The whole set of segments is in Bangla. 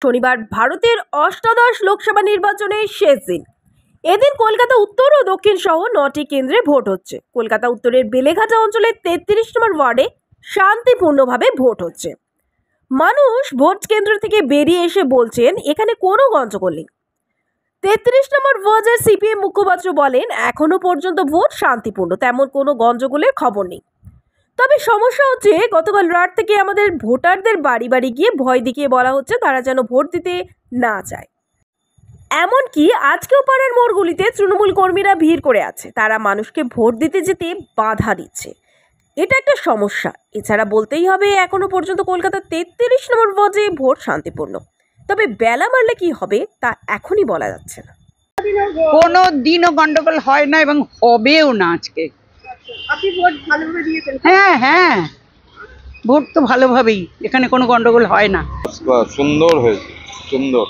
শনিবার ভারতের অষ্টাদশ লোকসভা নির্বাচনের শেষ দিন। এদিন কলকাতা উত্তর ও দক্ষিণ সহ 9টি কেন্দ্রে ভোট হচ্ছে। কলকাতা উত্তরের বেলেঘাটা অঞ্চলের 33 নম্বর ওয়ার্ডে শান্তিপূর্ণভাবে ভোট হচ্ছে। মানুষ ভোট কেন্দ্র থেকে বেরিয়ে এসে বলছেন এখানে কোনো গন্ডগোল নেই। 33 নম্বর ওয়ার্ডের সিপিএম মুখপাত্র বলেন এখনো পর্যন্ত ভোট শান্তিপূর্ণ, তেমন কোনো গন্ডগোলের খবর নেই। তবে সমস্যা হচ্ছে গতকাল রাত থেকে আমাদের ভোটারদের বাড়ি বাড়ি গিয়ে ভয় দেখিয়ে বলা হচ্ছে তারা যেন ভোট দিতে না যায়। এমনকি আজকেও পাড়ার মোড়গুলিতে তৃণমূল কর্মীরা ভিড় করে আছে, তারা মানুষকে ভোট দিতে যেতে বাধা দিচ্ছে। এটা একটা সমস্যা। এছাড়া বলতেই হবে এখনো পর্যন্ত কলকাতার 33 নম্বর ওয়ার্ডে ভোট শান্তিপূর্ণ, তবে বেলা মারলে কি হবে তা এখনই বলা যাচ্ছে না। কোনো দিনও গন্ডগোল হয় না এবং হবেও না। আজকে আপনি ভোট ভালোভাবে দিয়েছেন? হ্যাঁ, ভোট তো ভালোভাবেই, এখানে কোনো গন্ডগোল হয় না। সুন্দর হয়েছে, সুন্দর।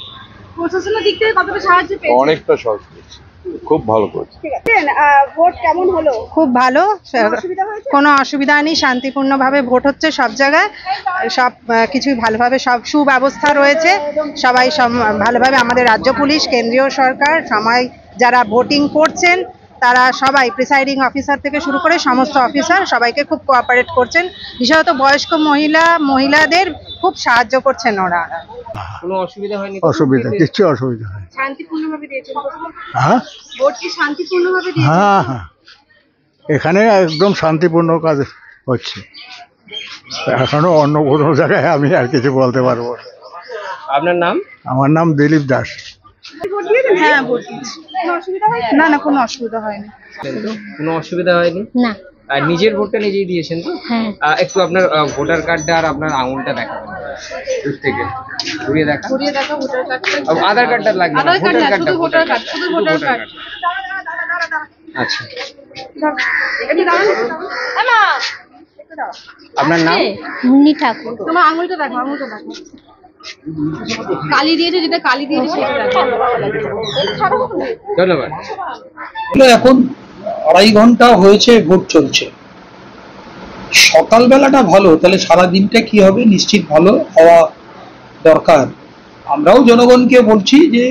প্রশাসনের দিক থেকে কতটা সাহায্য পেয়েছেন? অনেকটা সাহায্য পেয়েছি, খুব ভালো করেছে। ঠিক আছে। ভোট কেমন হলো? খুব ভালো, অসুবিধা হয়েছে? কোনো অসুবিধা নেই, শান্তিপূর্ণভাবে ভোট হচ্ছে সব জায়গায়, সব কিছুই ভালোভাবে, সব সুব্যবস্থা রয়েছে, সবাই সব ভালোভাবে, আমাদের রাজ্য পুলিশ, কেন্দ্রীয় সরকার, সবাই যারা ভোটিং করছেন তারা সবাই, প্রিসাইডিং অফিসার থেকে শুরু করে সমস্ত অফিসার সবাইকে খুব কোঅপারেট করছেন। বিশেষত বয়স্ক মহিলাদের খুব সাহায্য করছেন ওরা। কোনো অসুবিধা হয়নি? কিচ্ছু অসুবিধা হয়। শান্তিপূর্ণভাবে দিয়েছেন? হ্যাঁ ভোট কি শান্তিপূর্ণভাবে দিয়েছেন? হ্যাঁ, এখানে একদম শান্তিপূর্ণ কাজ হচ্ছে। এখনো অন্য কোনো জায়গায় আমি আর কিছু বলতে পারবো না। আপনার নাম? আমার নাম দিলীপ দাস। ভোট দিয়েছেন? হ্যাঁ, ভোট দিয়েছি। কোনো অসুবিধা হয়েছে? না, কোনো অসুবিধা হয়নি। কোনো অসুবিধা হয়নি? না। আর নিজের ভোটটা নিজেই দিয়েছেন তো? হ্যাঁ। একটু আপনার ভোটার কার্ডটা আর আপনার আঙুলটা দেখাবেন দূর থেকে, ঘুরিয়ে দেখা। ভোটার কার্ডটা। আধার কার্ডটা লাগবে না, আধার কার্ড না, কার্ডটা, শুধু ভোটার কার্ড, শুধু ভোটার কার্ড। আচ্ছা, একটু দাঁড়ান। আমা একটু দাও। আপনার নাম? মুন্নি ঠাকুর। তোমার আঙুলটা দেখো, আঙুলটা দেখো। কালি দিয়েছে, যেটা কালি দিয়েছে সেটা দেখো। ধন্যবাদ। এখন 2.5 ঘন্টা হয়েছে ভোট চলছে। সকালবেলাটা ভালো, তাহলে সারা দিনটা কি হবে নিশ্চিত ভালো হওয়া দরকার। আমরাও জনগণকে বলছি যে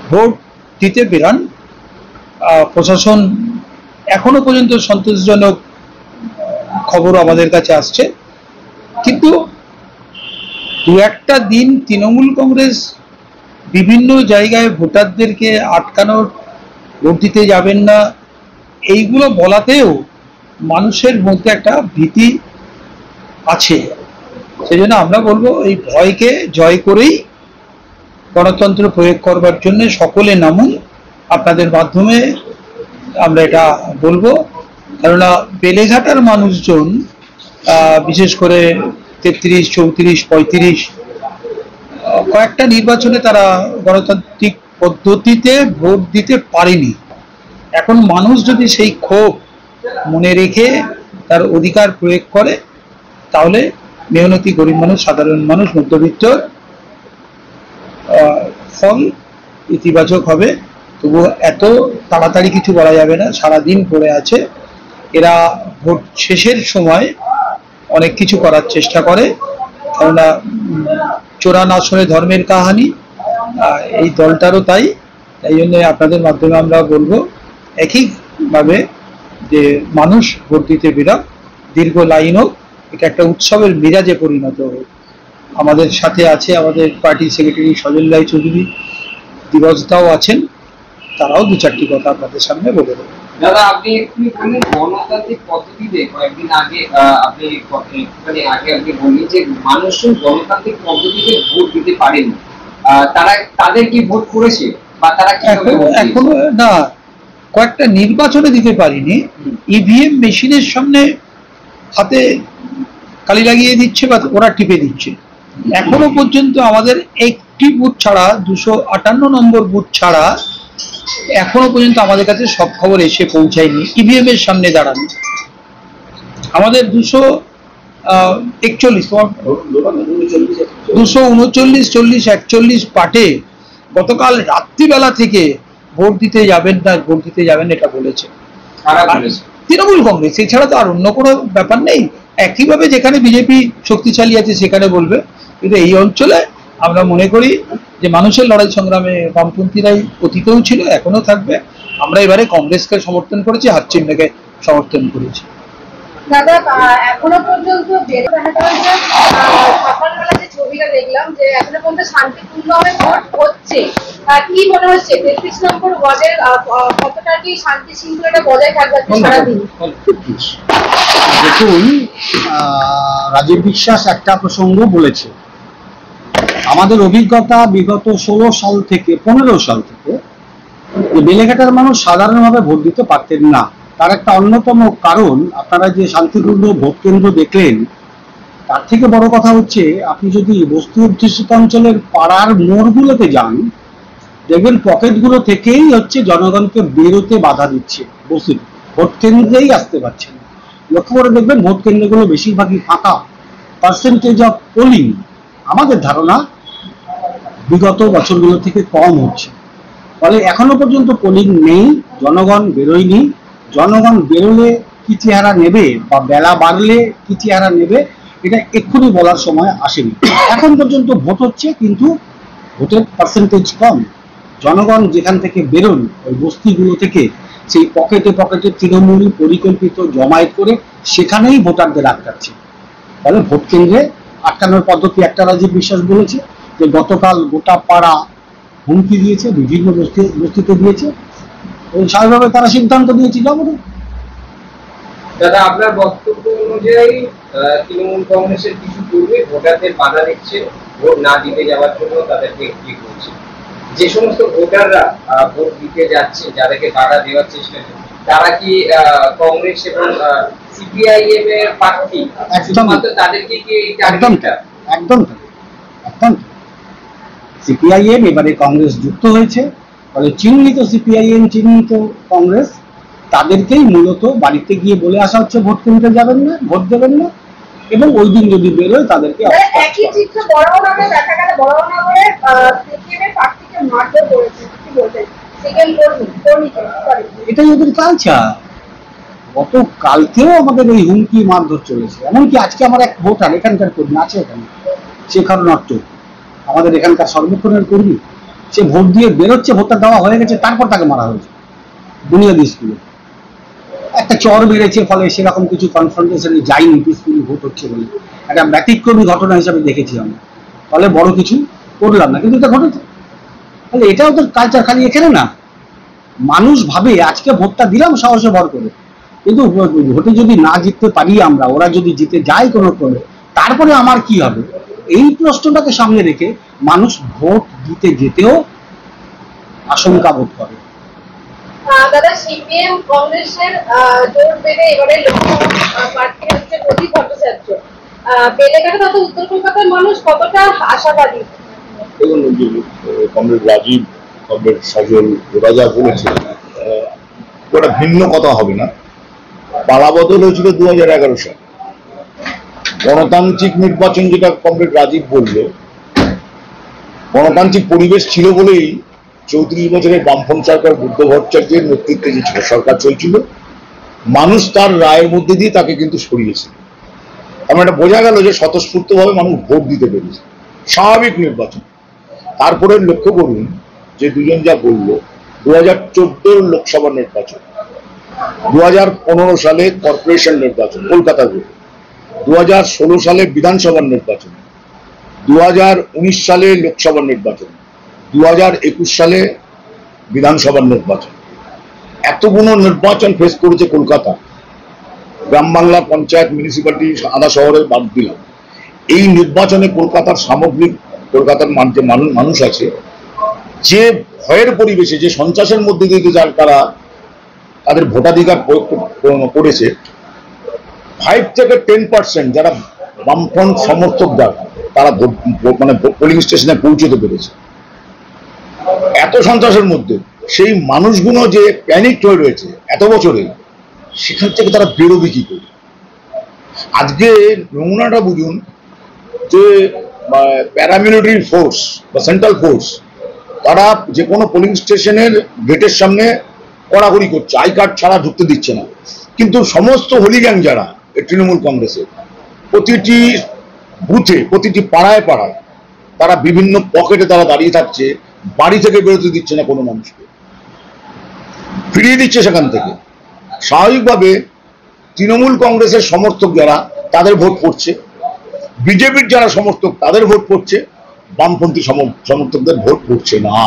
ভোট দিতে বেরান। প্রশাসন এখনো পর্যন্ত সন্তোষজনক খবর আমাদের কাছে আসছে, কিন্তু 2-1টা দিন তৃণমূল কংগ্রেস বিভিন্ন জায়গায় ভোটারদেরকে আটকানোর, ভোট দিতে যাবেন না এইগুলো বলাতেও মানুষের মধ্যে একটা ভীতি আছে। সেজন্য আমরা বলবো এই ভয়কে জয় করেই গণতন্ত্র প্রয়োগ করবার জন্য সকলে নামুন। আপনাদের মাধ্যমে আমরা এটা বলবো, কেননা বেলেঘাটার মানুষজন বিশেষ করে 33, 34, 35 কয়েকটা নির্বাচনে তারা গণতান্ত্রিক পদ্ধতিতে ভোট দিতে পারেনি। এখন মানুষ যদি সেই ক্ষোভ মনে রেখে তার অধিকার প্রয়োগ করে, তাহলে মেহনতি গরিব মানুষ, সাধারণ মানুষ, মধ্যবিত্ত ফল ইতিবাচক হবে। তবুও এত তাড়াতাড়ি কিছু বলা যাবে না, সারাদিন পড়ে আছে। এরা ভোট শেষের সময় অনেক কিছু করার চেষ্টা করে, কেননা চোরা নাশরে ধর্মের কাহানি, এই দলটারও তাই। তাই জন্য আপনাদের মাধ্যমে আমরা বলবো একইভাবে যে মানুষ ভোট দিতে বেরোক, দীর্ঘ লাইন হোক, এটা একটা উৎসবের মেজাজে পরিণত হোক। আমাদের সাথে আছে আমাদের পার্টি সেক্রেটারি সজল রায়চৌধুরী, দিবসদাও আছেন, তারাও 2-4টি কথা আপনাদের সামনে বলে দেবেন। দাদা, আপনি একটু বললেন গণতান্ত্রিক পদ্ধতিতে, কয়েকদিন আগে আপনি বললেন যে মানুষজন গণতান্ত্রিক পদ্ধতিতে ভোট দিতে পারেনি, তাদের কি ভোট করেছে বা তারা এখনো না, কয়েকটা নির্বাচনে দিতে পারিনি। ইভিএম মেশিনের সামনে হাতে কালি লাগিয়ে দিচ্ছে বা ওরা টিপে দিচ্ছে। এখনো পর্যন্ত আমাদের একটি বুথ ছাড়া, 258 নম্বর বুথ ছাড়া এখনো পর্যন্ত আমাদের কাছে সব খবর এসে পৌঁছায়নি। ইভিএম এর সামনে দাঁড়ানো আমাদের 241, 239, 40, 41 পার্টে গতকাল রাত্রিবেলা থেকে ভোট দিতে যাবেন না, ভোট দিতে যাবেন এটা বলেছে তৃণমূল কংগ্রেস। এছাড়া তো আর অন্য কোনো ব্যাপার নেই। একইভাবে যেখানে বিজেপি শক্তিশালী আছে সেখানে বলবে, কিন্তু এই অঞ্চলে আমরা মনে করি যে মানুষের লড়াই সংগ্রামে বামপন্থীরাই অতীতেও ছিল, এখনো থাকবে। আমরা এবারে কংগ্রেসকে সমর্থন করেছি, হাত চিহ্নকে সমর্থন করেছি। দাদা এখনো পর্যন্ত সকালবেলা যে ছবিটা দেখলাম যে এখনো পর্যন্ত শান্তিপূর্ণভাবে ভোট হচ্ছে, কি মনে হচ্ছে 33 নম্বর ওয়ার্ডের কতটা কি শান্তি শৃঙ্খলাটা বজায় থাকবে সারাদিন? দেখুন, রাজীব বিশ্বাস একটা প্রসঙ্গ বলেছে, আমাদের অভিজ্ঞতা বিগত 16 সাল থেকে 15 সাল থেকে বেলেঘাটার মানুষ সাধারণভাবে ভোট দিতে পারতেন না। তার একটা অন্যতম কারণ আপনারা যে শান্তিপূর্ণ ভোট কেন্দ্র দেখলেন, তার থেকে বড় কথা হচ্ছে আপনি যদি বস্তি অধ্যুষিত অঞ্চলের পাড়ার মোড়গুলোতে যান, দেখবেন পকেটগুলো থেকেই হচ্ছে জনগণকে বেরোতে বাধা দিচ্ছে, বস্তি ভোট কেন্দ্রেই আসতে পারছে না। লক্ষ্য করে দেখবেন ভোট কেন্দ্রগুলো বেশিরভাগই ফাঁকা। পার্সেন্টেজ অফ পোলিং আমাদের ধারণা বিগত বছরগুলো থেকে কম হচ্ছে, ফলে এখনো পর্যন্ত পোলিং নেই, জনগণ বেরোয়নি। জনগণ বেরোলে কি চেহারা নেবে বা বেলা বাড়লে কি চেহারা নেবে এটা এক্ষুনি বলার সময় আসেনি। এখন পর্যন্ত ভোট হচ্ছে, কিন্তু ভোটের পার্সেন্টেজ কম। জনগণ যেখান থেকে বেরোন ওই বস্তিগুলো থেকে সেই পকেটে পকেটে তৃণমূল পরিকল্পিত জমায়েত করে সেখানেই ভোটারদের আটকাচ্ছে। ফলে ভোট কেন্দ্রে আটকানোর পদ্ধতি একটা রাজীব বিশ্বাস বলেছে যে গতকাল গোটা পাড়া হুমকি দিয়েছে, বিভিন্ন বস্তিতে দিয়েছে, স্বাভাবিকভাবে তারা সিদ্ধান্ত নিয়েছে যাবো না। দাদা আপনার বক্তব্য অনুযায়ী তৃণমূল কংগ্রেসের কিছু কর্মী ভোটারদের বাধা দিচ্ছে ভোট না দিতে যাওয়ার জন্য, তাদেরকে কি করছে? যে সমস্ত ভোটাররা ভোট দিতে যাচ্ছে, যাদেরকে বাধা দেওয়ার চেষ্টা করছে, তারা কি কংগ্রেস এবং সিপিআইএম এর প্রার্থী? শুধুমাত্র তাদেরকে কি একদম একদম একদম সিপিআইএম এবারে কংগ্রেস যুক্ত হয়েছে, ফলে চিহ্নিত সিপিআইএম চিহ্নিত কংগ্রেস তাদেরকেই মূলত বাড়িতে গিয়ে বলে আসা হচ্ছে ভোট কেন্দ্রে যাবেন না, ভোট দেবেন না, এবং ওই দিন যদি বেরোয় তাদেরকে একই চিত্র বড়নগরে দেখা গেল, বড়নগরে সিপিএম প্রার্থীকে মারধর করেছে, কি বলছেন? এটাই ওদের কালচার। গত কালকেও আমাদের এই হুমকি মারধর চলেছে, এমনকি আজকে আমার এক ভোটার এখানকার কর্মী আছে, এখানে শেখর নট্ট, আমাদের এখানকার সর্বক্ষণের কর্মী, সে ভোট দিয়ে বেরোচ্ছে, ভোটটা দেওয়া হয়ে গেছে, তারপর তাকে মারা হয়েছে বুনিয়াদি স্কুলে। একটা চর মেরেছে, ফলে সেরকম কিছু কনফ্রন্টেশনে যায়নি, পিসফুলি ভোট হচ্ছে বলে একটা ব্যতিক্রমী ঘটনা হিসাবে দেখেছি আমরা, ফলে বড় কিছু করলাম না, কিন্তু এটা ঘটেছে। তাহলে এটা ওদের কালচার। খালি এখানে না, মানুষ ভাবে আজকে ভোটটা দিলাম সাহসে ভর করে, কিন্তু ভোটে যদি না জিততে পারি আমরা, ওরা যদি জিতে যায় কোনো ক্রমে, তারপরে আমার কি হবে, এই প্রশ্নটাকে সামনে রেখে মানুষ ভোট দিতে যেতেও আশঙ্কা বোধ করে। দাদা সিপিএম কংগ্রেসের জোট বেঁধে এবারে প্রার্থী হচ্ছে প্রদীপ ভট্টাচার্য, বেলেঘাটা তথা উত্তর কলকাতার মানুষ কতটা আশাবাদী? দেখুন, কমরেড রাজীব, কমরেড সজল, ওরা যা বলেছে ওটা ভিন্ন কথা হবে না। পালা বদল হয়েছিল 2011 সালে, গণতান্ত্রিক নির্বাচন, যেটা কমরেড রাজীব বলল, গণতান্ত্রিক পরিবেশ ছিল বলেই 34 বছরের বামফ্রন্ট সরকার বুদ্ধ ভট্টাচার্যের নেতৃত্বে যে সরকার চলছিল, মানুষ তার রায়ের মধ্যে দিয়ে তাকে কিন্তু সরিয়েছে। আমার এটা বোঝা গেল যে স্বতঃস্ফূর্তভাবে মানুষ ভোট দিতে পেরেছে, স্বাভাবিক নির্বাচন। তারপরে লক্ষ্য করুন যে দুজন যা বলল, 2014 লোকসভা নির্বাচন, 2015 সালে কর্পোরেশন নির্বাচন কলকাতা ভোট, 2016 সালে বিধানসভার নির্বাচন, 2019 সালে লোকসভার নির্বাচন, 2021 সালে বিধানসভার নির্বাচন। এতগুলো নির্বাচন ফেস করেছে কলকাতা, গ্রাম বাংলা, পঞ্চায়েত, মিউনিসিপ্যালিটি, আধা শহরে বাদ দিলাম। এই নির্বাচনে কলকাতার সামগ্রিক, কলকাতার যে মানুষ আছে, যে ভয়ের পরিবেশে, যে সন্ত্রাসের মধ্যে দিয়ে তারা তাদের ভোটাধিকার করেছে, 5 থেকে 10% যারা বামফ্রন্ট সমর্থক তারা মানে পোলিং স্টেশনে পৌঁছতে পেরেছে। এত সন্ত্রাসের মধ্যে সেই মানুষগুলো যে প্যানিক হয়ে রয়েছে এত বছরে, সেখান থেকে তারা বেরোবে কি করে? আজকে নমুনাটা বুঝুন যে প্যারামিলিটারি ফোর্স বা সেন্ট্রাল ফোর্স, তারা যে কোনো পোলিং স্টেশনের গেটের সামনে কড়াকড়ি করছে, আই কার্ড ছাড়া ঢুকতে দিচ্ছে না। কিন্তু সমস্ত হোলিগ্যাং যারা তৃণমূল কংগ্রেসের, প্রতিটি বুথে, প্রতিটি পাড়ায় পাড়ায় তারা বিভিন্ন পকেটে তারা দাঁড়িয়ে থাকছে, বাড়ি থেকে বেরোতে দিচ্ছে না কোনো মানুষকে, ফিরিয়ে দিচ্ছে সেখান থেকে। স্বাভাবিকভাবে তৃণমূল কংগ্রেসের সমর্থক যারা, তাদের ভোট পড়ছে, বিজেপির যারা সমর্থক তাদের ভোট পড়ছে, বামপন্থী সমর্থকদের ভোট পড়ছে না।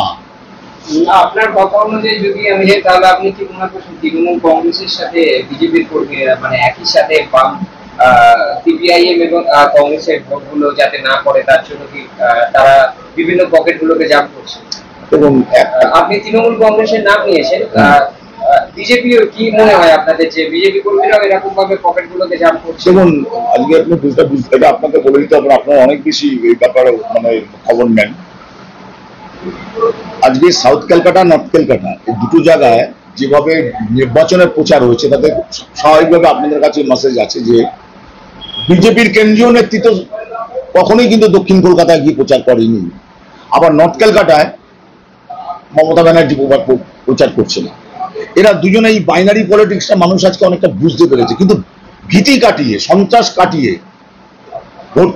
আপনার কথা অনুযায়ী যদি আমি তাহলে আপনি কি মনে করছেন তৃণমূল কংগ্রেসের সাথে বিজেপির কর্মীরা মানে একই সাথে বাম সিপিআইএম এবং কংগ্রেসের ভোটগুলো যাতে না পড়ে তার জন্য কি তারা বিভিন্ন পকেটগুলোকে জাম করছে? এবং আপনি তৃণমূল কংগ্রেসের নাম নিয়েছেন, বিজেপি কি মনে হয় আপনাদের যে বিজেপি কর্মীরাও এরকম ভাবে পকেটগুলোকে জাম করছে? দেখুন, আজকে আপনি এটা আপনাকে বলে দিতে হবে, আপনারা অনেক বেশি এই ব্যাপারে মানে খবর নেন। আজকে সাউথ ক্যালকাটা, নর্থ ক্যালকাটা এই দুটো জায়গায় যেভাবে নির্বাচনের প্রচার হয়েছে, তাতে স্বাভাবিকভাবে আপনাদের কাছে মেসেজ আছে যে বিজেপির কেন্দ্রীয় নেতৃত্ব কখনোই কিন্তু দক্ষিণ কলকাতায় গিয়ে প্রচার করেনি। আবার নর্থ ক্যালকাটায় মমতা ব্যানার্জি প্রচার করছে না। এরা দুজনে এই বাইনারি পলিটিক্সটা মানুষ আজকে অনেকটা বুঝতে পেরেছে, কিন্তু ভীতি কাটিয়ে, সন্ত্রাস কাটিয়ে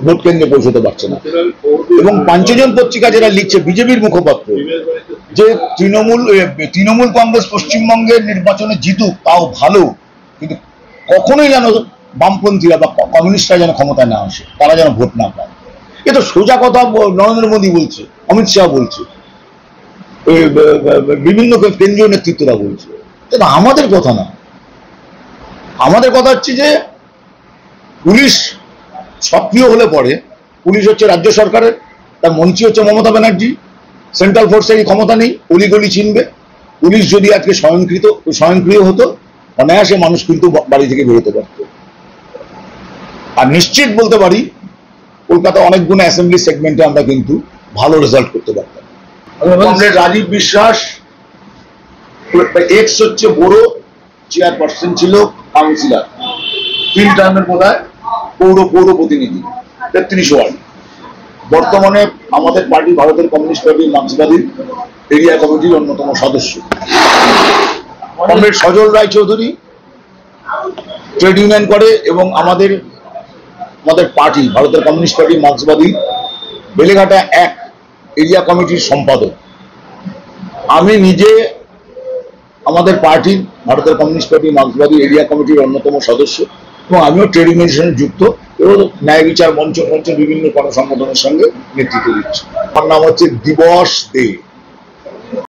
ভোট কেন্দ্রে পৌঁছতে পারছে না। এবং পাঞ্চজন পত্রিকা যেটা লিখছে বিজেপির মুখপাত্র, যে তৃণমূল কংগ্রেস পশ্চিমবঙ্গের নির্বাচনে জিতুক তাও ভালো, কিন্তু কখনোই যেন বামপন্থীরা বা কমিউনিস্টরা যেন ক্ষমতায় না আসে, তারা যেন ভোট না পায়। এ তো সোজা কথা নরেন্দ্র মোদী বলছে, অমিত শাহ বলছে, বিভিন্ন কেন্দ্রীয় নেতৃত্বরা বলছে। কিন্তু আমাদের কথা না, আমাদের কথা হচ্ছে যে পুলিশ সক্রিয় হলে পরে, পুলিশ হচ্ছে রাজ্য সরকারের, তার মন্ত্রী হচ্ছে মমতা ব্যানার্জি, সেন্ট্রাল ফোর্সের ক্ষমতা নেই, অলিগলি চিনবে। পুলিশ যদি আজকে স্বয়ংক্রিয় হতো, অনায়াসে মানুষ কিন্তু বাড়ি থেকে বেরোতে পারত। আর নিশ্চিত বলতে পারি কলকাতা অনেকগুলো অ্যাসেম্বলি সেগমেন্টে আমরা কিন্তু ভালো রেজাল্ট করতে পারতাম। রাজীব বিশ্বাস এক্স হচ্ছে বড় চেয়ারপারসন ছিল, কাউন্সিলর, 3 টার্মের বোধহয় পৌর প্রতিনিধি, 33 ওয়ার্ড। বর্তমানে আমাদের পার্টি, ভারতের কমিউনিস্ট পার্টি মার্ক্সবাদী এরিয়া কমিটির অন্যতম সদস্য। কমরেড সজল রায়চৌধুরী ট্রেড ইউনিয়ন করে এবং আমাদের পার্টি, ভারতের কমিউনিস্ট পার্টি মার্ক্সবাদী বেলেঘাটা 1 এরিয়া কমিটির সম্পাদক। আমি নিজে আমাদের পার্টির, ভারতের কমিউনিস্ট পার্টি মার্ক্সবাদী এরিয়া কমিটির অন্যতম সদস্য, এবং আমিও ট্রেড ইউনিয়নের সঙ্গে যুক্ত এবং ন্যায় বিচার মঞ্চ বিভিন্ন গণসংগঠনের সঙ্গে নেতৃত্ব দিচ্ছি। আমার নাম হচ্ছে দিবস দে।